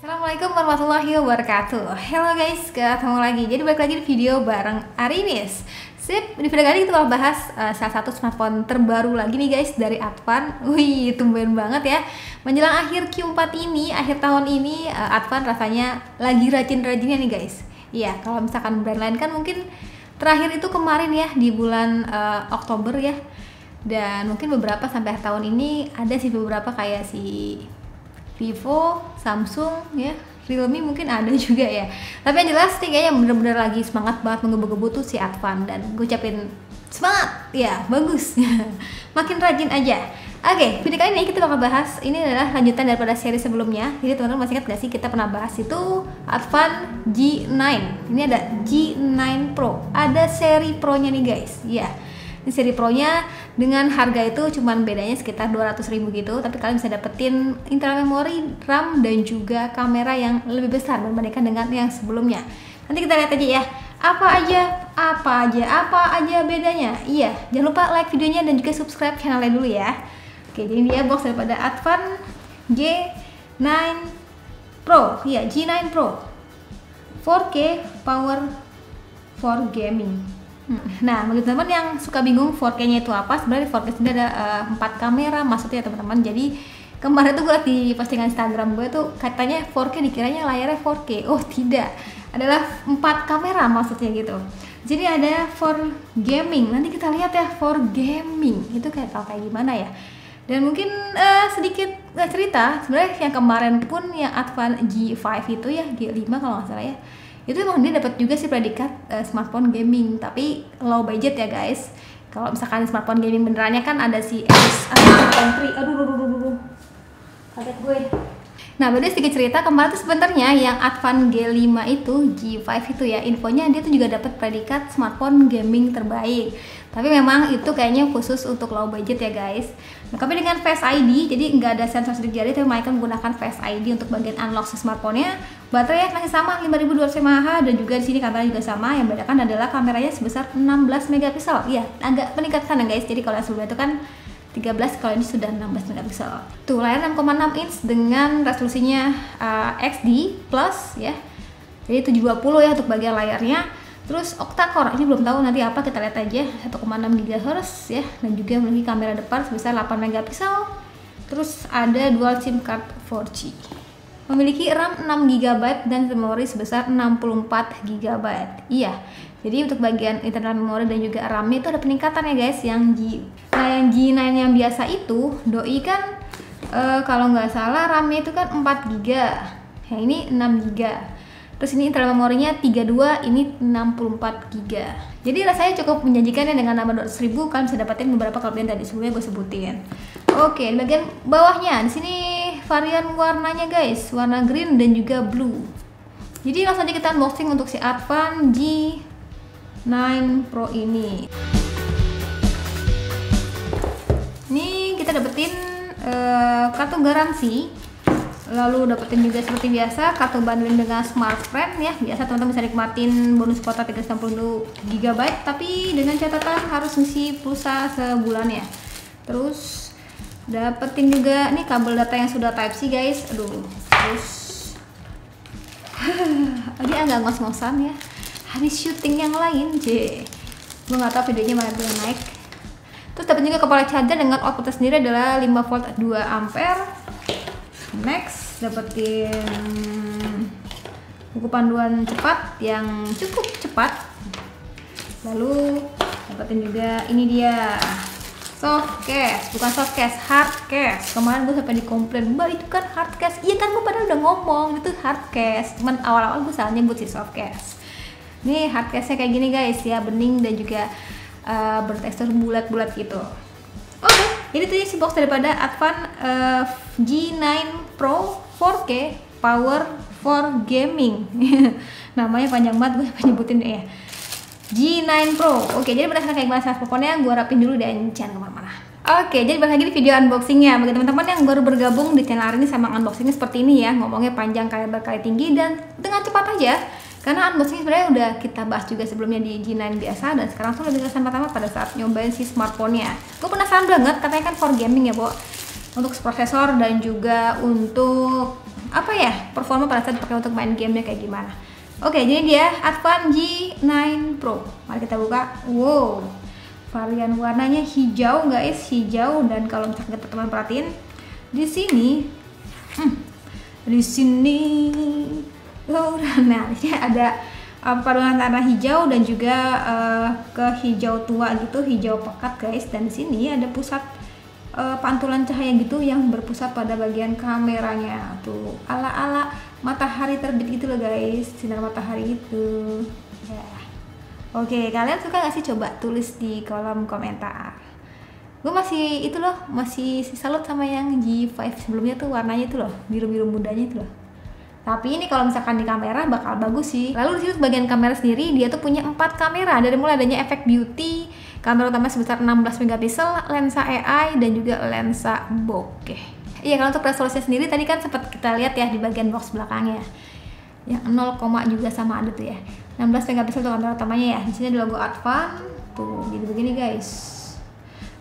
Assalamualaikum warahmatullahi wabarakatuh. Hello guys, ketemu lagi. Jadi balik lagi di video bareng Arinis. Sip, di video kali ini kita bakal bahas salah satu smartphone terbaru lagi nih guys dari Advan. Wih, tumben banget ya. Menjelang akhir Q4 ini, akhir tahun ini, Advan rasanya lagi rajin-rajinnya nih guys. Iya, kalau misalkan brand lain kan mungkin terakhir itu kemarin ya di bulan Oktober ya. Dan mungkin beberapa sampai akhir tahun ini ada sih beberapa kayak si Vivo, Samsung, ya, Realme mungkin ada juga ya. Tapi yang jelas nih kayaknya bener-bener lagi semangat banget menggebu-gebu tuh si Advan. Dan gue ucapin semangat, ya bagus. Makin rajin aja. Oke, video kali ini kita bakal bahas, ini adalah lanjutan daripada seri sebelumnya. Jadi teman-teman masih ingat gak sih kita pernah bahas itu Advan G9. Ini ada G9 Pro, ada seri Pro-nya nih guys. Ya, ini seri Pro-nya dengan harga itu cuman bedanya sekitar 200.000 gitu, tapi kalian bisa dapetin internal memori, RAM, dan juga kamera yang lebih besar dibandingkan dengan yang sebelumnya. Nanti kita lihat aja ya, apa aja bedanya. Iya, jangan lupa like videonya dan juga subscribe channelnya dulu ya. Oke, jadi dia box daripada Advan G9 Pro. Iya, G9 Pro 4K Power for Gaming. Nah, bagi teman-teman yang suka bingung 4K-nya itu apa, sebenarnya 4K sendiri ada 4 kamera maksudnya teman-teman. Jadi kemarin tuh gue di postingan Instagram gue tuh katanya 4K dikiranya layarnya 4K. Oh tidak, adalah 4 kamera maksudnya gitu. Jadi ada for gaming. Nanti kita lihat ya for gaming itu kayak gimana ya. Dan mungkin sedikit cerita, sebenarnya yang kemarin pun yang Advan G5 itu ya, G5 kalau nggak salah ya, itu emang dia dapat juga sih predikat smartphone gaming, tapi low budget ya guys. Kalau misalkan smartphone gaming benerannya kan ada si aduh kaget gue. Nah, berarti sedikit cerita, kemarin tuh sebenarnya yang Advan G5 itu, G5 itu ya, infonya dia tuh juga dapat predikat smartphone gaming terbaik. Tapi memang itu kayaknya khusus untuk low budget ya guys. Nah, tapi dengan Face ID, jadi nggak ada sensor sidik jari, tapi mereka menggunakan Face ID untuk bagian unlock si smartphone-nya. Baterai masih sama 5200 mAh, dan juga di sini kamera juga sama. Yang bedakan adalah kameranya sebesar 16 megapiksel. Iya, agak peningkatan ya guys. Jadi kalau yang sebelumnya itu kan 13, kalau ini sudah 16 megapiksel. Tuh, layar 6,6 inch dengan resolusinya XD plus ya. Jadi 720 ya untuk bagian layarnya. Terus octa-core, ini belum tahu nanti apa, kita lihat aja. 1,6 GHz ya, dan juga memiliki kamera depan sebesar 8 megapiksel. Terus ada dual SIM card 4G. Memiliki RAM 6 GB dan memori sebesar 64 GB. Iya. Jadi untuk bagian internal memori dan juga RAM-nya itu ada peningkatan ya guys. Nah, yang G9 yang biasa itu doi kan kalau nggak salah RAM-nya itu kan 4 GB. Yang ini 6 GB. Terus ini internal memorinya 32, ini 64 GB. Jadi rasanya cukup menjanjikan ya, dengan nambah 200.000 kalian bisa dapetin beberapa kelebihan tadi sebelumnya gue sebutin. Oke, di bagian bawahnya di sini varian warnanya guys, warna green dan juga blue. Jadi langsung aja kita unboxing untuk si Advan G9 Pro ini. Ini kita dapetin kartu garansi. Lalu dapetin juga seperti biasa kartu bundling dengan Smart Friend ya. Biasa teman-teman bisa nikmatin bonus kuota 360 GB, tapi dengan catatan harus ngisi pulsa sebulan ya. Terus dapetin juga nih kabel data yang sudah Type-C guys. Aduh, terus ini agak ngos-ngosan ya. Habis syuting yang lain, gue nggak tahu videonya mana tuh yang naik. Terus dapat juga kepala charger dengan outputnya sendiri adalah 5 volt 2 ampere. Next, dapetin buku panduan cepat yang cukup cepat. Lalu dapetin juga ini dia soft case, bukan soft case, hard case. Kemarin gue sampai dikomplain, mbak itu kan hard case. Iya kan, gue padahal udah ngomong itu hard case. Cuman awal-awal gue salah nyebut sih soft case. Nih hard case-nya kayak gini guys ya, bening dan juga bertekstur bulat-bulat gitu. Oke, ini tuh si box daripada Advan G9 Pro 4K Power for Gaming. Namanya panjang banget, gue penyebutin deh ya. G9 Pro. Oke, jadi berdasarkan kayak bahasa pokoknya gue rapin dulu dan jangan kemana-mana. Oke, jadi balik lagi di video unboxingnya. Bagi teman-teman yang baru bergabung di channel hari ini, sama unboxingnya seperti ini ya. Ngomongnya panjang kayak berkali tinggi dan dengan cepat aja. Karena unboxing sebenarnya udah kita bahas juga sebelumnya di G9 biasa, dan sekarang tuh lebih kesan pertama pada saat nyobain si smartphone-nya. Gue penasaran banget, katanya kan for gaming ya, Bo. Untuk prosesor dan juga untuk apa ya performa pada saat dipakai untuk main gamenya kayak gimana. Oke, jadi dia Advan G9 Pro. Mari kita buka. Wow, varian warnanya hijau guys, hijau. Dan kalau misalkan teman-teman perhatiin di sini, nah di sini ada paduan antara hijau dan juga ke hijau tua gitu, hijau pekat guys. Dan di sini ada pusat pantulan cahaya gitu yang berpusat pada bagian kameranya tuh, ala-ala matahari terbit gitu loh guys, sinar matahari itu ya. Oke, kalian suka gak sih? Coba tulis di kolom komentar. Gue masih itu loh, masih salut sama yang G5 sebelumnya tuh, warnanya itu loh, biru-biru mudanya itu loh. Tapi ini kalau misalkan di kamera bakal bagus sih. Lalu di situ bagian kamera sendiri dia tuh punya 4 kamera, dari mulai adanya efek beauty, kamera utama sebesar 16 megapiksel, lensa AI dan juga lensa bokeh. Iya, kalau untuk resolusinya sendiri tadi kan sempat kita lihat ya di bagian box belakangnya. Yang 0, juga sama ada tuh ya. 16 megapiksel untuk kamera utamanya ya. Di sini ada logo Advan tuh, jadi begini guys.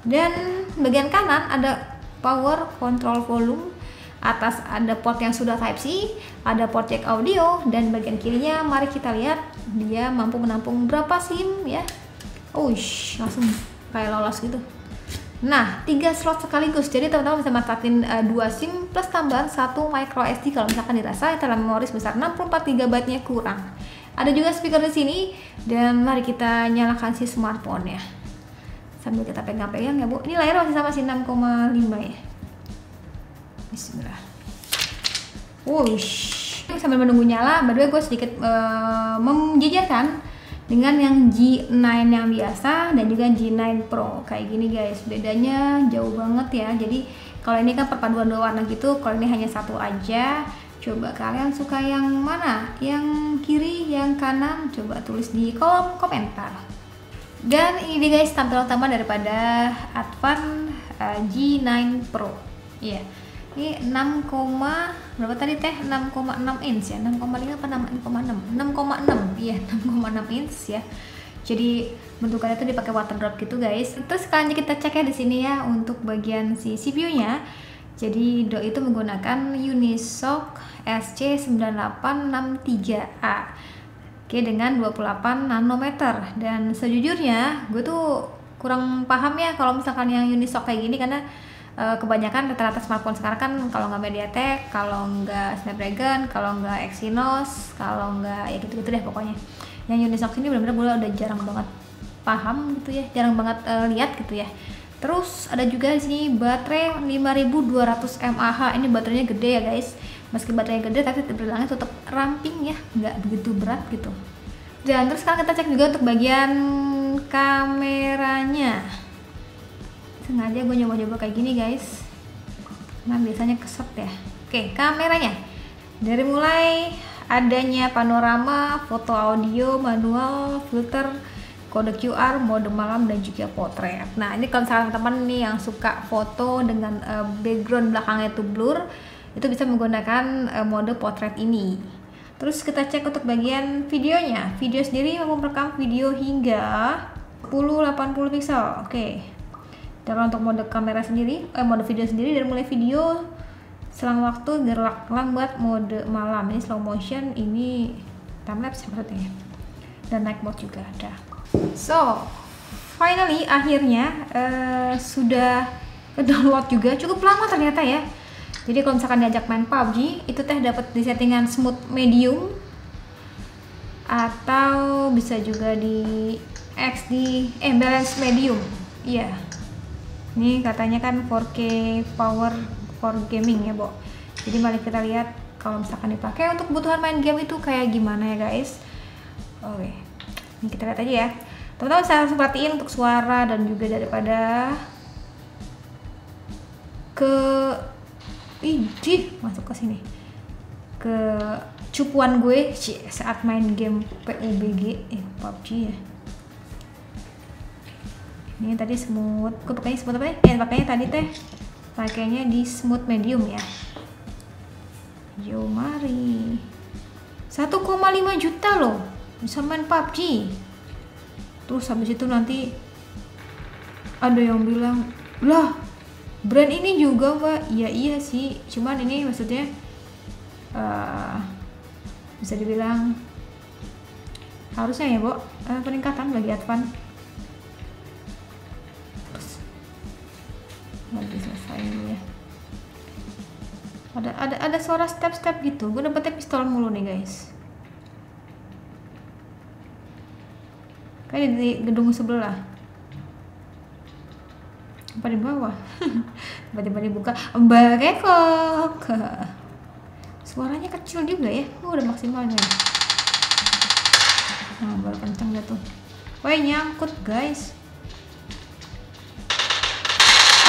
Dan bagian kanan ada power control volume. Atas ada port yang sudah Type C, ada port jack audio, dan bagian kirinya mari kita lihat dia mampu menampung berapa SIM ya. Langsung kayak lolos gitu. Nah, 3 slot sekaligus, jadi teman-teman bisa manfaatin 2 SIM plus tambahan 1 micro SD kalau misalkan dirasa internal memori sebesar 64 GB nya kurang. Ada juga speaker di sini, dan mari kita nyalakan si smartphone ya. Sambil kita pegang-pegang ya Bu. Ini layar masih sama sih 6,5 ya. Bismillah. Sambil menunggu nyala, by the way gue sedikit menjejerkan dengan yang G9 yang biasa dan juga G9 Pro kayak gini guys. Bedanya jauh banget ya. Jadi kalau ini kan perpaduan 2 warna gitu, kalau ini hanya satu aja. Coba kalian suka yang mana? Yang kiri, yang kanan? Coba tulis di kolom komentar. Dan ini guys tampilan utama daripada Advan G9 Pro. Iya. Ini 6, berapa tadi teh? 6,6 inch ya, 6,5 apa 6,6? 6,6, iya 6,6 inch ya. Jadi bentukannya itu dipakai water drop gitu guys. Terus sekarang kita cek ya di sini ya untuk bagian si CPU-nya. Jadi itu menggunakan Unisoc SC9863A. Oke, dengan 28 nanometer. Dan sejujurnya gue tuh kurang paham ya kalau misalkan yang Unisoc kayak gini, karena kebanyakan rata-rata smartphone sekarang kan kalau nggak MediaTek, kalau nggak Snapdragon, kalau nggak Exynos, kalau nggak ya gitu-gitu deh pokoknya. Yang Unisoc ini benar-benar gue udah jarang banget paham gitu ya, jarang banget lihat gitu ya. Terus ada juga di sini baterai 5200 mAh. Ini baterainya gede ya guys. Meski baterainya gede tapi terbilangnya tetap ramping ya, nggak begitu berat gitu. Dan terus sekarang kita cek juga untuk bagian kameranya. Sengaja gue nyoba-nyoba kayak gini guys, nah biasanya keset ya. Oke, kameranya dari mulai adanya panorama, foto, audio, manual, filter, kode QR, mode malam, dan juga potret. Nah ini kalau misalkan teman-teman nih yang suka foto dengan background belakangnya itu blur, itu bisa menggunakan mode potret ini. Terus kita cek untuk bagian videonya. Video sendiri mampu merekam video hingga 1080 pixel. Oke. Dan untuk mode kamera sendiri, mode video sendiri dari mulai video selang waktu, gerak lambat, mode malam, ini slow motion, ini timelapse maksudnya. Dan night mode juga ada. So, finally akhirnya sudah download juga, cukup lama ternyata ya. Jadi kalau misalkan diajak main PUBG, itu teh dapat di settingan smooth medium, atau bisa juga di balance medium. Iya. Ini katanya kan 4K power for gaming ya, Bo. Jadi mari kita lihat kalau misalkan dipakai untuk kebutuhan main game itu kayak gimana ya, guys. Oke. Ini kita lihat aja ya. Teman-teman bisa langsung perhatiin untuk suara dan juga daripada masuk ke sini. Ke cupuan gue saat main game PUBG ya. Ini tadi smooth, gue pakainya smooth apa ya? Pakainya tadi teh pakainya di smooth medium ya. Yo mari 1,5 juta loh bisa main PUBG. Terus habis itu nanti ada yang bilang, lah brand ini juga mbak. Ya iya sih, cuman ini maksudnya bisa dibilang harusnya ya Bo, peningkatan bagi Advan. Lagi selesai dulu ya. Ada suara step gitu. Gue dapetnya pistol mulu nih guys. Kayak di gedung sebelah. Apa di bawah? Tiba-tiba dibuka. Mbak Kekok. Suaranya kecil juga ya. Udah maksimal nih. Nah, baru kenceng dah tuh. Woi, nyangkut guys.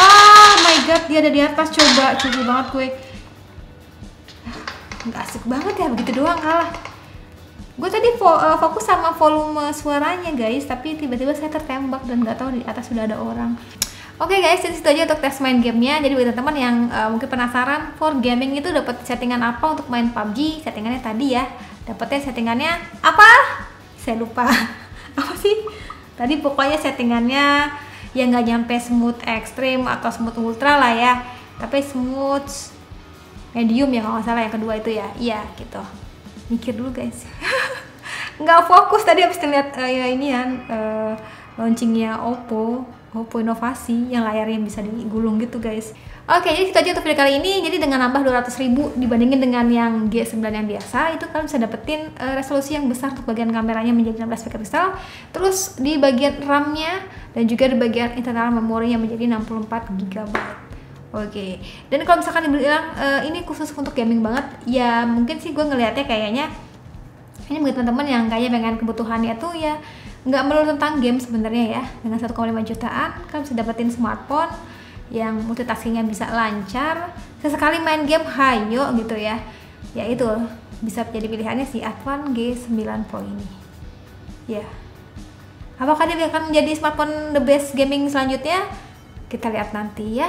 Oh my god, dia ada di atas. Coba banget gue. Nggak asik banget ya, begitu doang kalah. Gue tadi fokus sama volume suaranya guys, tapi tiba-tiba saya tertembak dan nggak tahu di atas sudah ada orang. Oke guys, jadi itu aja untuk tes main gamenya. Jadi buat teman-teman yang mungkin penasaran, for gaming itu dapat settingan apa untuk main PUBG? Settingannya tadi ya. Dapatnya settingannya apa? Saya lupa. Apa sih? Tadi pokoknya settingannya yang nggak nyampe smooth ekstrim atau smooth ultra lah ya. Tapi smooth medium ya kalau nggak salah, yang kedua itu ya. Iya gitu. Mikir dulu guys. Nggak fokus tadi habis ngeliat ya ini kan launchingnya Oppo Inovasi yang layarnya bisa digulung gitu guys. Oke, jadi itu aja untuk video kali ini. Jadi dengan nambah 200.000 dibandingin dengan yang G9 yang biasa, itu kalian bisa dapetin resolusi yang besar untuk bagian kameranya menjadi 16 megapiksel. Terus di bagian RAM-nya dan juga di bagian internal memorinya menjadi 64 GB. Oke, dan kalau misalkan dibilang ini khusus untuk gaming banget, ya mungkin sih gue ngelihatnya kayaknya ini buat teman-teman yang kayak pengen kebutuhannya tuh ya nggak melulu tentang game sebenarnya ya. Dengan 1,5 jutaan kalian bisa dapetin smartphone yang multitaskingnya bisa lancar, sesekali main game hayo gitu ya. Ya itu bisa jadi pilihannya si Advan G9 Pro ini. Ya, apakah dia akan menjadi smartphone the best gaming selanjutnya? Kita lihat nanti ya.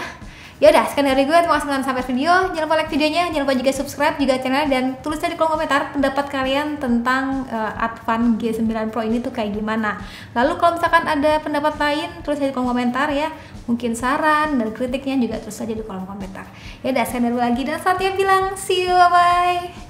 Ya udah, sekian dari gue. Terima kasih sampai video. Jangan lupa like videonya, jangan lupa juga subscribe juga channel, dan tulisnya di kolom komentar pendapat kalian tentang Advan G9 Pro ini tuh kayak gimana. Lalu kalau misalkan ada pendapat lain, tulis aja di kolom komentar ya. Mungkin saran dan kritiknya juga tulis aja di kolom komentar. Ya udah, sekian dari gue lagi dan saatnya bilang see you, bye.